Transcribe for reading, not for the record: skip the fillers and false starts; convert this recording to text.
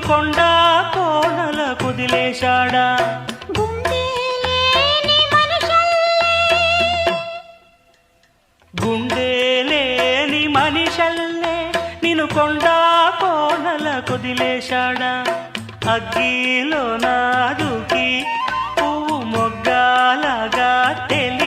కొండా కోనల కుదిలేశాడా గుండెలేని మనిషల్లే నిన్ను కొండా కోనల కుదిలేశాడా అగ్గిలో నా దూకి